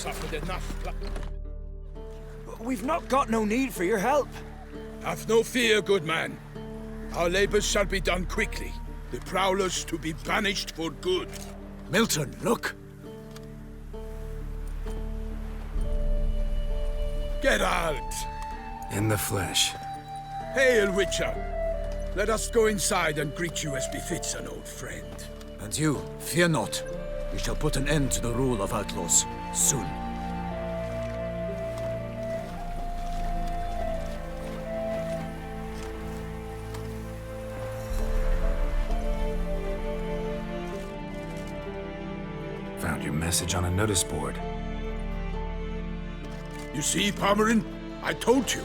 suffered enough. We've not got no need for your help. Have no fear, good man. Our labors shall be done quickly. The prowlers to be banished for good. Milton, look! Geralt! In the flesh. Hail, Witcher! Let us go inside and greet you as befits an old friend. And you, fear not. We shall put an end to the rule of outlaws, soon. Found your message on a notice board. You see, Palmerin? I told you.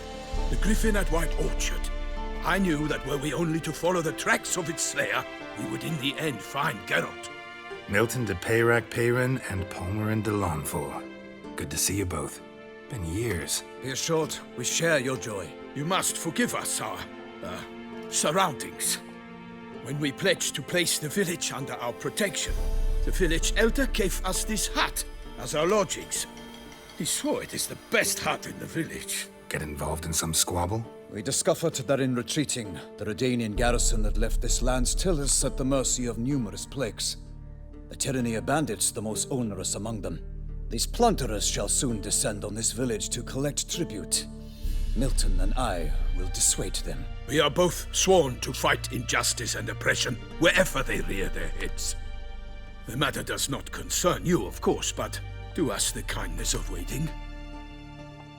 The griffin at White Orchard. I knew that were we only to follow the tracks of its slayer, we would in the end find Geralt. Milton de Peyrac Peyran and Palmerin de Launfal. Good to see you both. Been years. Be assured, we share your joy. You must forgive us our, surroundings. When we pledged to place the village under our protection, the village elder gave us this hut as our lodgings. He swore it is the best hut in the village. Get involved in some squabble? We discovered that in retreating, the Redanian garrison that left this land still is at the mercy of numerous plagues. The tyranny of bandits the most onerous among them. These plunderers shall soon descend on this village to collect tribute. Milton and I will dissuade them. We are both sworn to fight injustice and oppression wherever they rear their heads. The matter does not concern you, of course, but do us the kindness of waiting.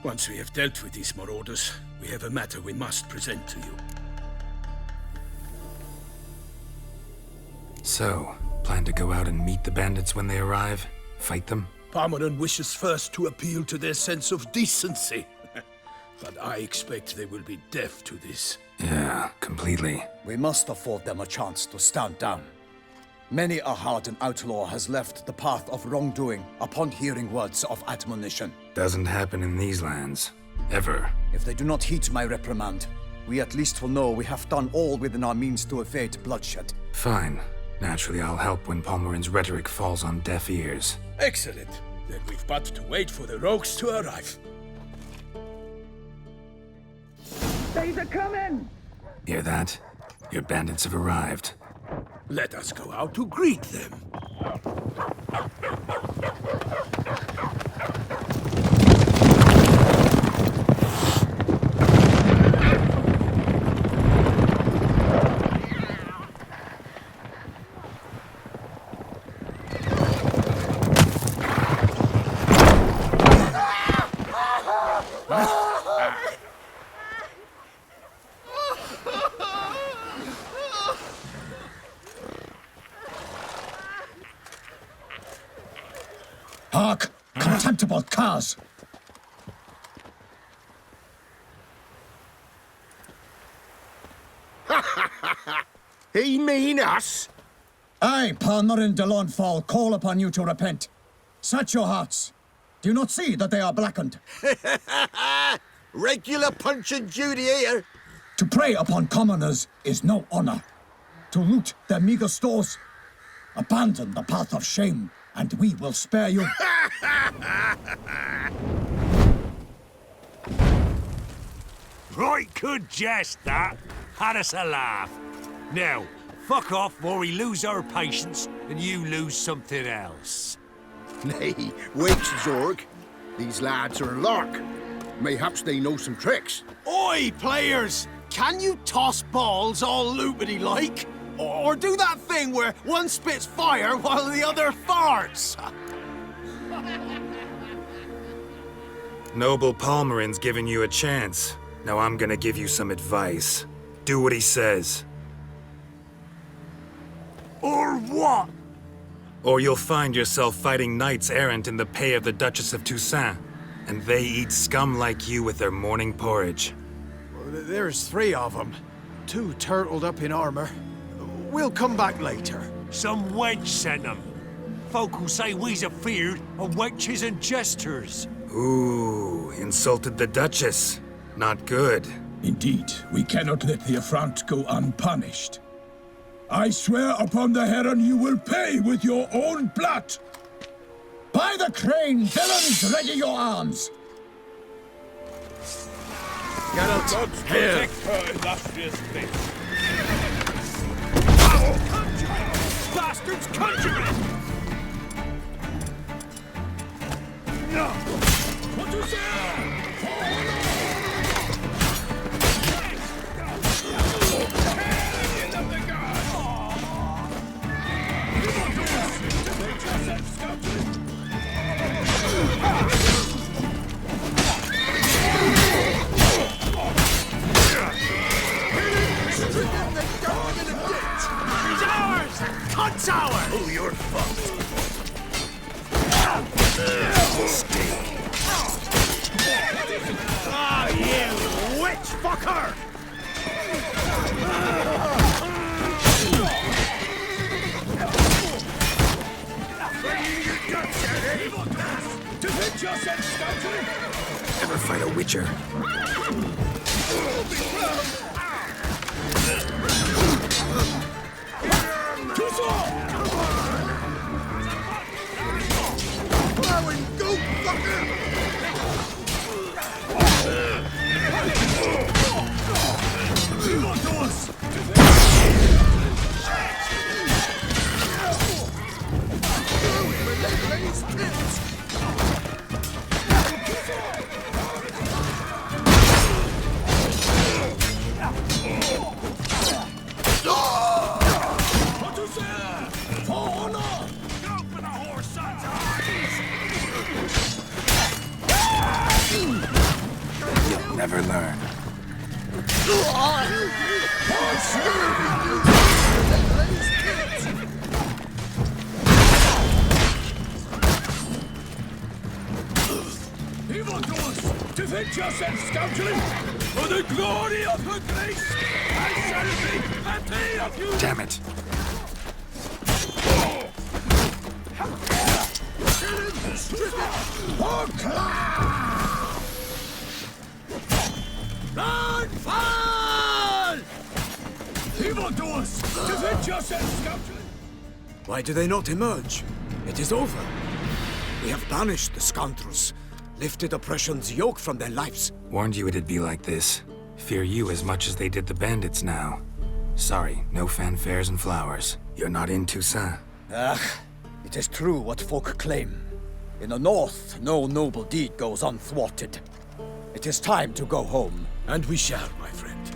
Once we have dealt with these marauders, we have a matter we must present to you. So, plan to go out and meet the bandits when they arrive? Fight them? Palmerin wishes first to appeal to their sense of decency. But I expect they will be deaf to this. Yeah, completely. We must afford them a chance to stand down. Many a hardened outlaw has left the path of wrongdoing upon hearing words of admonition. Doesn't happen in these lands. Ever. If they do not heed my reprimand, we at least will know we have done all within our means to evade bloodshed. Fine. Naturally, I'll help when Palmerin's rhetoric falls on deaf ears. Excellent. Then we've but to wait for the rogues to arrive. They's a coming! Hear that? Your bandits have arrived. Let us go out to greet them. Hark! Contemptible curs! He mean us? I, Palmerin de Launfal, call upon you to repent. Set your hearts. Do you not see that they are blackened? Regular Punch and Judy here. To prey upon commoners is no honor. To loot their meager stores, abandon the path of shame, and we will spare you. Right good jest, that. Had us a laugh. Now, fuck off before we lose our patience and you lose something else. Nay, wait, Zorg. These lads are a lark. Mayhaps they know some tricks. Oi, players! Can you toss balls all loopity-like? Or do that thing where one spits fire while the other farts? Noble Palmerin's giving you a chance. Now I'm gonna give you some advice. Do what he says. Or what? Or you'll find yourself fighting knights errant in the pay of the Duchess of Toussaint. And they eat scum like you with their morning porridge. There's 3 of them. 2 turtled up in armor. We'll come back later. Some wench sent them. Folk who say we's afeard of wenches and jesters. Ooh, insulted the Duchess. Not good. Indeed, we cannot let the affront go unpunished. I swear upon the Heron you will pay with your own blood. By the crane, villains, ready your arms! Geralt, here! Her illustrious face. Bastards conjuring! No! What to say? He's ours! Cunt's ours! Oh, you're fucked. Ah, you witch fucker! Defend yourself, scoundrel! Ever fight a witcher? Go, fucker! You'll never learn. Evildoers, defend yourself, scoundrel! For the glory of her grace, I shall make a day of you! Damn it. Run, fall! Evildoers, defend yourself, scoundrel! Why do they not emerge? It is over. We have banished the scoundrels, lifted oppression's yoke from their lives. Warned you it'd be like this. Fear you as much as they did the bandits now. Sorry, no fanfares and flowers. You're not in Toussaint. It is true what folk claim. In the north, no noble deed goes unthwarted. It is time to go home. And we shall, my friend.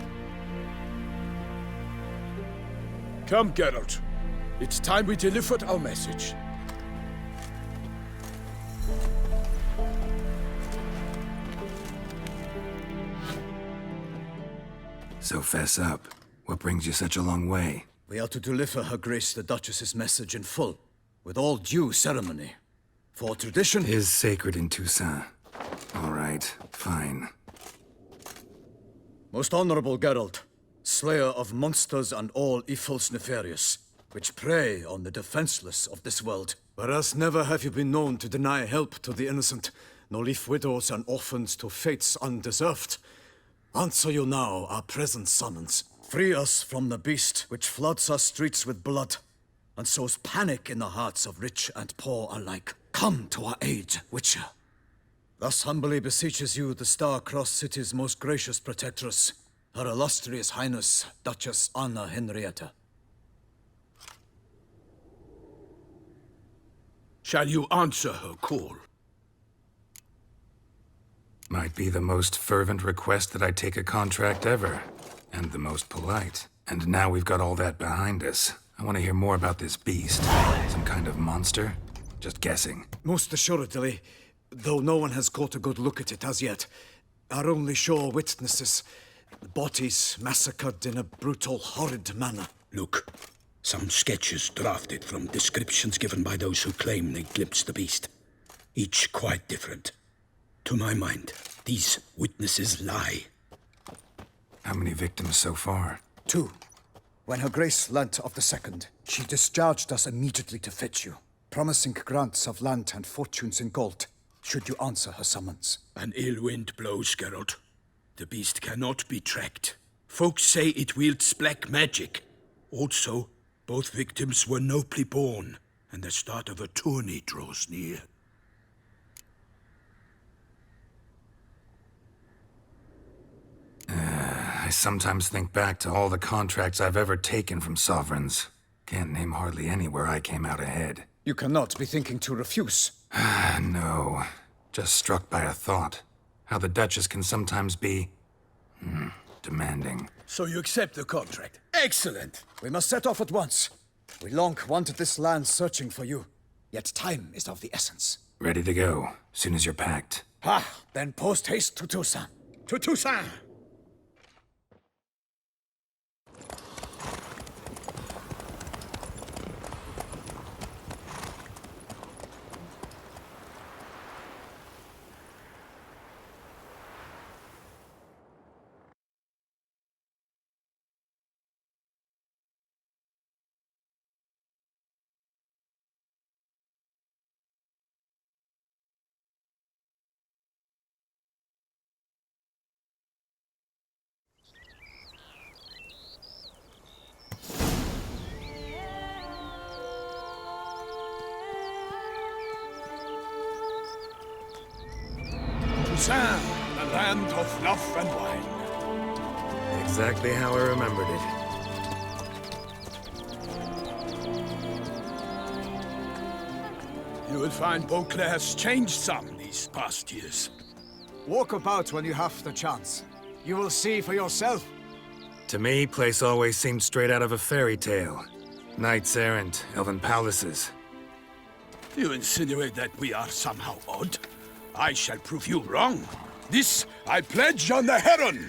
Come, Geralt. It's time we delivered our message. So fess up. What brings you such a long way? We are to deliver Her Grace the Duchess's message in full, with all due ceremony. For tradition... Is sacred in Toussaint. All right, fine. Most honorable Geralt, slayer of monsters and all evils nefarious, which prey on the defenseless of this world. Whereas never have you been known to deny help to the innocent, nor leave widows and orphans to fates undeserved. Answer you now our present summons. Free us from the beast which floods our streets with blood, and sows panic in the hearts of rich and poor alike. Come to our aid, Witcher. Thus humbly beseeches you the Star-Crossed City's most gracious protectress, Her Illustrious Highness, Duchess Anna Henrietta. Shall you answer her call? Might be the most fervent request that I take a contract ever. And the most polite. And now we've got all that behind us. I want to hear more about this beast. Some kind of monster? Just guessing. Most assuredly, though no one has caught a good look at it as yet. Our only sure witnesses. Bodies massacred in a brutal, horrid manner. Look, some sketches drafted from descriptions given by those who claim they glimpsed the beast. Each quite different. To my mind, these witnesses lie. How many victims so far? 2. When Her Grace learnt of the second, she discharged us immediately to fetch you, promising grants of land and fortunes in gold, should you answer her summons. An ill wind blows, Geralt. The beast cannot be tracked. Folks say it wields black magic. Also, both victims were nobly born, and the start of a tourney draws near. I sometimes think back to all the contracts I've ever taken from sovereigns. Can't name hardly any where I came out ahead. You cannot be thinking to refuse. No. Just struck by a thought. How the Duchess can sometimes be... demanding. So you accept the contract. Excellent! We must set off at once. We long wanted this land searching for you. Yet time is of the essence. Ready to go, soon as you're packed. Then post haste to Toussaint. To Toussaint! Toussaint, the land of love and wine. Exactly how I remembered it. You will find Beauclair's changed some these past years. Walk about when you have the chance. You will see for yourself. To me, place always seemed straight out of a fairy tale. Knights errant, elven palaces. You insinuate that we are somehow odd? I shall prove you wrong. This I pledge on the Heron!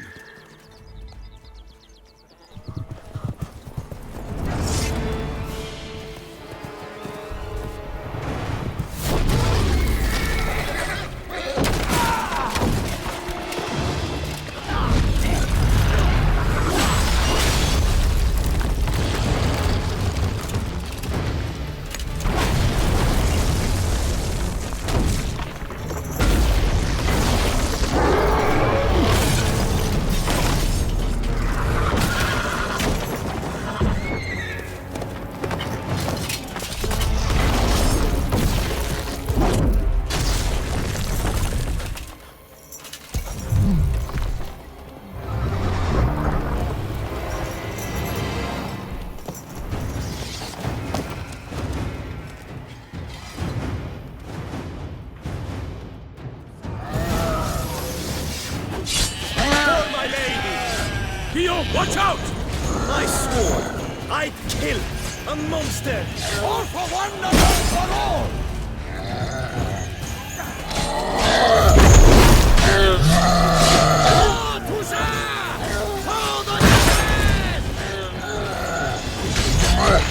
Guillaume, watch out! I swore I'd kill a monster! All for one, not all for all! Oh, Toussaint! For the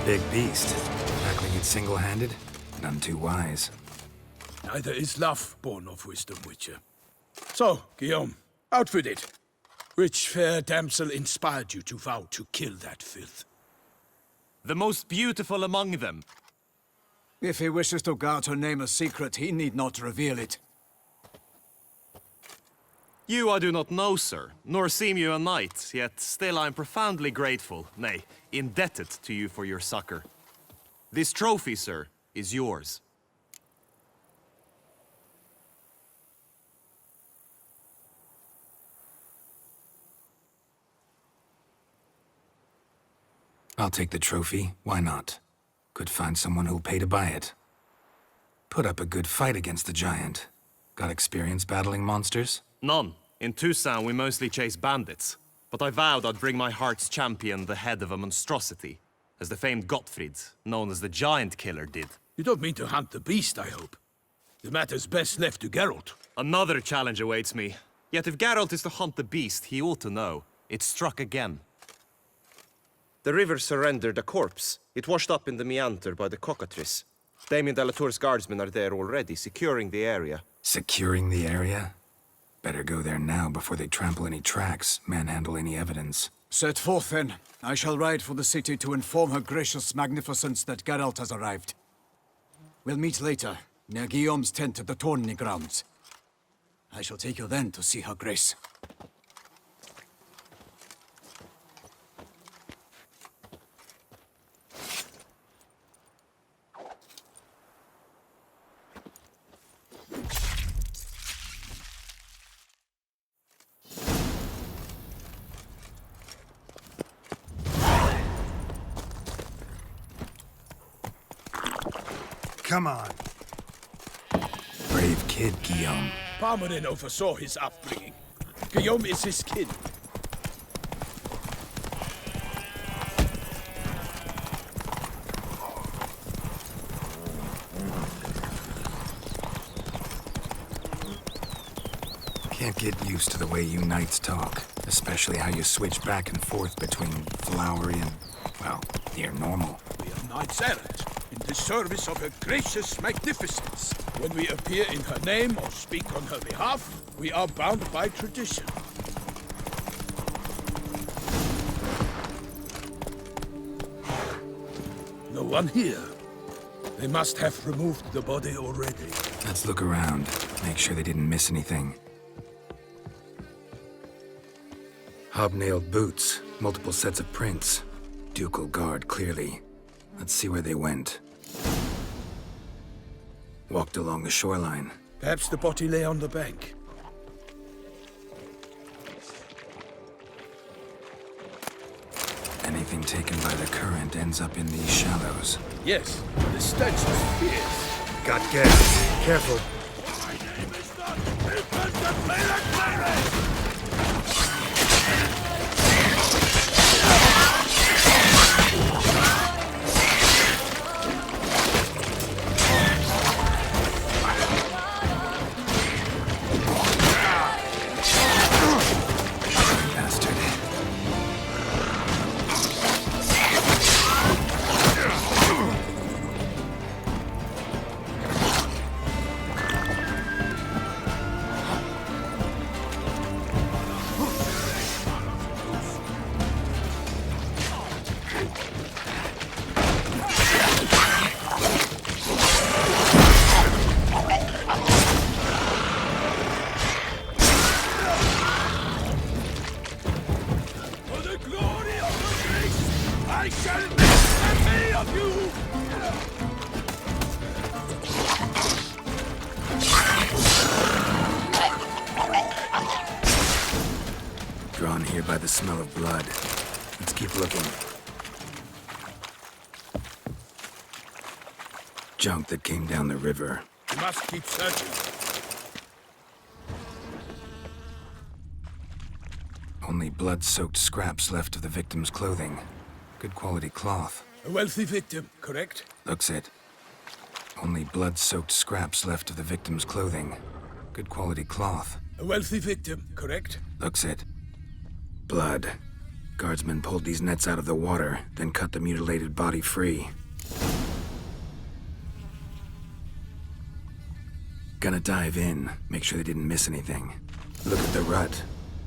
Big beast. Tackling it single-handed? None too wise. Neither is love born of wisdom, Witcher. So, Guillaume, out with it. Which fair damsel inspired you to vow to kill that filth? The most beautiful among them. If he wishes to guard her name a secret, he need not reveal it. You I do not know, sir, nor seem you a knight, yet still I am profoundly grateful, nay, indebted to you for your succor. This trophy, sir, is yours. I'll take the trophy, why not? Could find someone who'll pay to buy it. Put up a good fight against the giant. Got experience battling monsters? None. In Toussaint we mostly chase bandits. But I vowed I'd bring my heart's champion the head of a monstrosity, as the famed Gottfried, known as the Giant Killer, did. You don't mean to hunt the beast, I hope. The matter's best left to Geralt. Another challenge awaits me. Yet if Geralt is to hunt the beast, he ought to know. It struck again. The river surrendered a corpse. It washed up in the meander by the cockatrice. Damien de la Tour's guardsmen are there already, securing the area. Securing the area? Better go there now before they trample any tracks, manhandle any evidence. Set forth, then. I shall ride for the city to inform her gracious magnificence that Geralt has arrived. We'll meet later, near Guillaume's tent at the tourney grounds. I shall take you then to see her grace. Come on. Brave kid, Guillaume. Parmanin oversaw his upbringing. Guillaume is his kin. Can't get used to the way you knights talk, especially how you switch back and forth between flowery and, well, near normal. We are knights errant, in the service of her gracious magnificence. When we appear in her name or speak on her behalf, we are bound by tradition. No one here. They must have removed the body already. Let's look around, make sure they didn't miss anything. Hobnailed boots, multiple sets of prints. Ducal guard, clearly. Let's see where they went. Walked along the shoreline. Perhaps the body lay on the bank. Anything taken by the current ends up in these shallows. Yes, the stench was fierce. Got gas. Careful. My name is not Mr. Bastard. For the glory of the beast, I shall make enemy of you! Drawn here by the smell of blood. Let's keep looking. Junk that came down the river. We must keep searching. Only blood-soaked scraps left of the victim's clothing. Good quality cloth. A wealthy victim, correct? Looks it. Only blood-soaked scraps left of the victim's clothing. Good quality cloth. A wealthy victim, correct? Looks it. Blood. Guardsmen pulled these nets out of the water, then cut the mutilated body free. Gonna dive in, make sure they didn't miss anything. Look at the rut.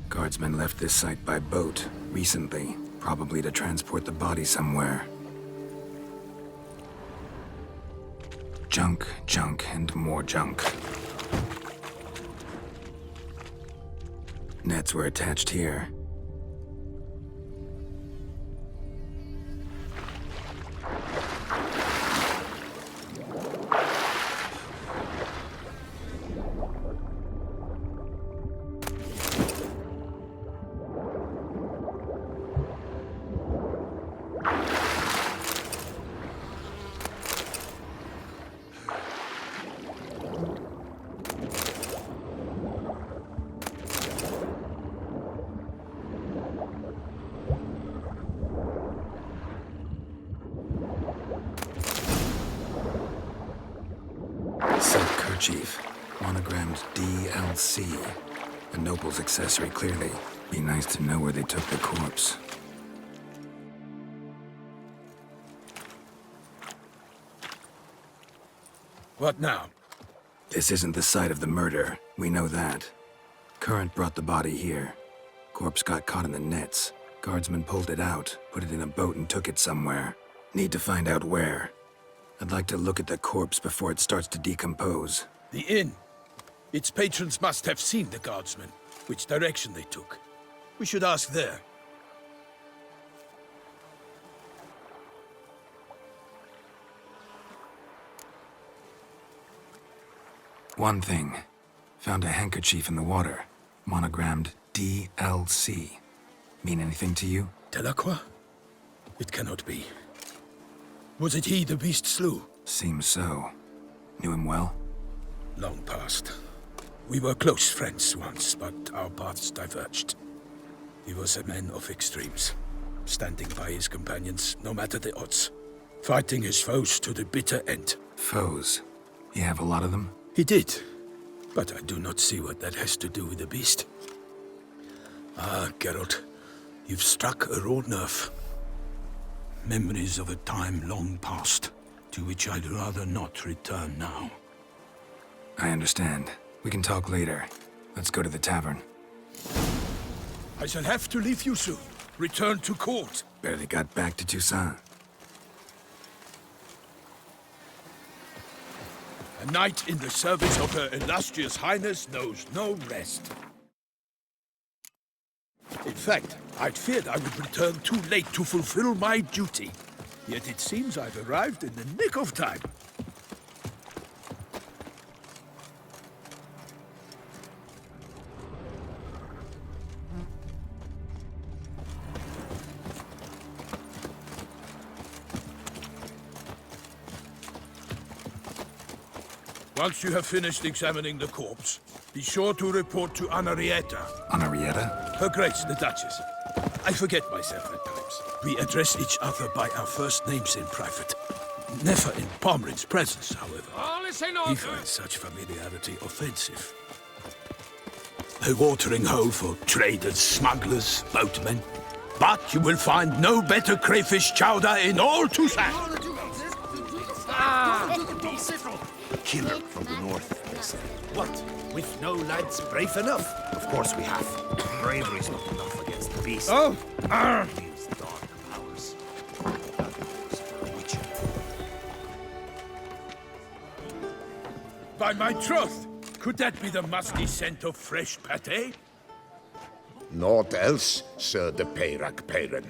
Guardsmen left this site by boat, recently, probably to transport the body somewhere. Junk, junk, and more junk. Nets were attached here. handkerchief, monogrammed DLC. A noble's accessory, clearly. Be nice to know where they took the corpse. What now? This isn't the site of the murder. We know that. Current brought the body here. Corpse got caught in the nets. Guardsmen pulled it out, put it in a boat and took it somewhere. Need to find out where. I'd like to look at the corpse before it starts to decompose. The inn. Its patrons must have seen the guardsmen, which direction they took. We should ask there. One thing. Found a handkerchief in the water. Monogrammed DLC. Mean anything to you? Delacroix? It cannot be. Was it he the beast slew? Seems so. Knew him well? Long past. We were close friends once, but our paths diverged. He was a man of extremes, standing by his companions, no matter the odds. Fighting his foes to the bitter end. Foes? You have a lot of them? He did, but I do not see what that has to do with the beast. Ah, Geralt, you've struck a raw nerve. Memories of a time long past, to which I'd rather not return now. I understand. We can talk later. Let's go to the tavern. I shall have to leave you soon. Return to court. Barely got back to Toussaint. A knight in the service of Her Illustrious Highness knows no rest. In fact, I'd feared I would return too late to fulfill my duty. Yet it seems I've arrived in the nick of time. Once you have finished examining the corpse, be sure to report to Anarietta. Anarietta? Her Grace, the Duchess. I forget myself at times. We address each other by our first names in private. Never in Pomrin's presence, however. He finds such familiarity offensive. A watering hole for traders, smugglers, boatmen. But you will find no better crayfish chowder in all Toussaint. Killer from the north, they say. What? With no lads brave enough? Of course we have. Bravery's not enough against the beast. Oh! These dark powers. Witcher. By my troth, could that be the musky scent of fresh pâté? Naught else, Sir de Peyrac-Peyran.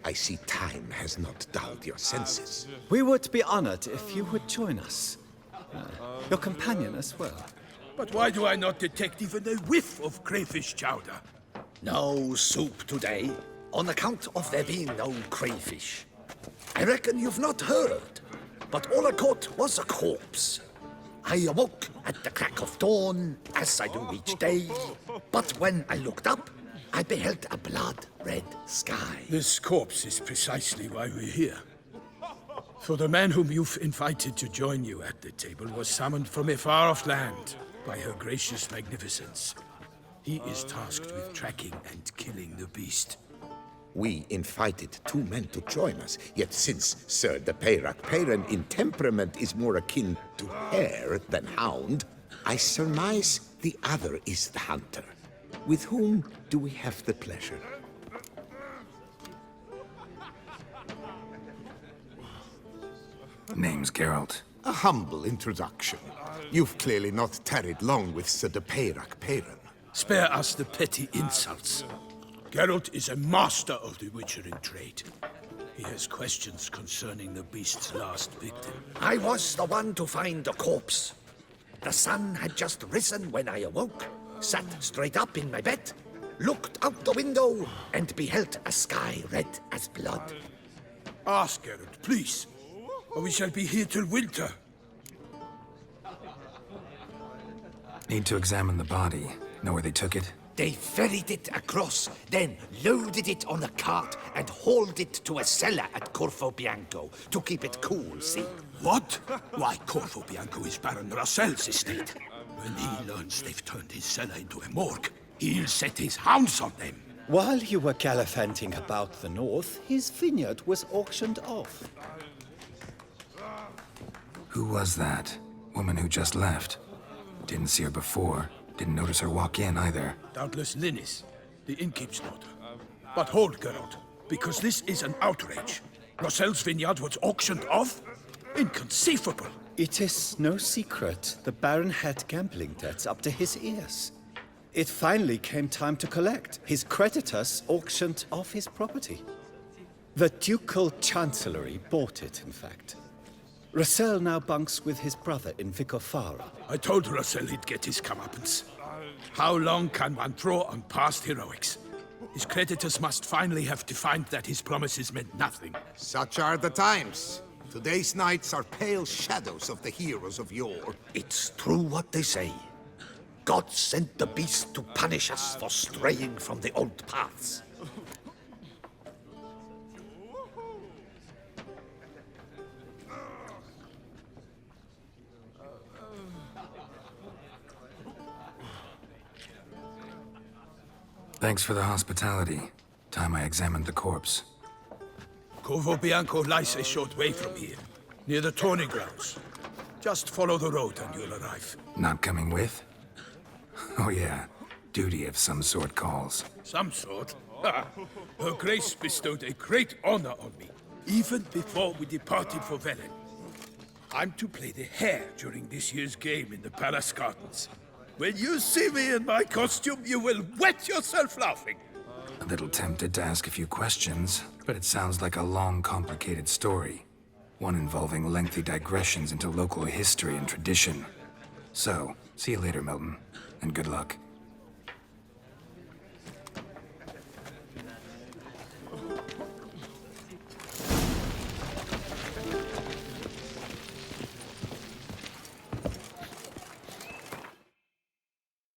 I see time has not dulled your senses. We would be honored if you would join us. Your companion as well. But why do I not detect even a whiff of crayfish chowder? No soup today, on account of there being no crayfish. I reckon you've not heard, but all I caught was a corpse. I awoke at the crack of dawn, as I do each day, but when I looked up, I beheld a blood-red sky. This corpse is precisely why we're here. For the man whom you've invited to join you at the table was summoned from a far-off land by her gracious magnificence. He is tasked with tracking and killing the beast. We invited two men to join us, yet since Sir de Peyrac-Peyran in temperament is more akin to hare than hound, I surmise the other is the hunter. With whom do we have the pleasure? Name's Geralt. A humble introduction. You've clearly not tarried long with Sir de Peyrac-Peyran. Spare us the petty insults. Geralt is a master of the witchering trade. He has questions concerning the beast's last victim. I was the one to find the corpse. The sun had just risen when I awoke, sat straight up in my bed, looked out the window, and beheld a sky red as blood. Ask Geralt, please, or we shall be here till winter. Need to examine the body. Know where they took it? They ferried it across, then loaded it on a cart and hauled it to a cellar at Corfo Bianco to keep it cool, see? What? Why, Corvo Bianco is Baron Russell's estate. When he learns they've turned his cellar into a morgue, he'll set his hounds on them. While you were gallivanting about the north, his vineyard was auctioned off. Who was that? Woman who just left. Didn't see her before. Didn't notice her walk in either. Doubtless Linnis, the innkeep's daughter. But hold, Geralt, because this is an outrage. Russell's vineyard was auctioned off? Inconceivable! It is no secret the Baron had gambling debts up to his ears. It finally came time to collect. His creditors auctioned off his property. The Ducal Chancellery bought it, in fact. Russell now bunks with his brother in Vicofara. I told Russell he'd get his comeuppance. How long can one draw on past heroics? His creditors must finally have defined that his promises meant nothing. Such are the times. Today's knights are pale shadows of the heroes of yore. It's true what they say. God sent the beast to punish us for straying from the old paths. Thanks for the hospitality. Time I examined the corpse. Corvo Bianco lies a short way from here, near the tourney grounds. Just follow the road and you'll arrive. Not coming with? Oh yeah, duty of some sort calls. Some sort? Ha! Her Grace bestowed a great honor on me, even before we departed for Velen. I'm to play the hare during this year's game in the Palace Gardens. When you see me in my costume, you will wet yourself laughing. A little tempted to ask a few questions, but it sounds like a long, complicated story. One involving lengthy digressions into local history and tradition. So, see you later, Milton, and good luck.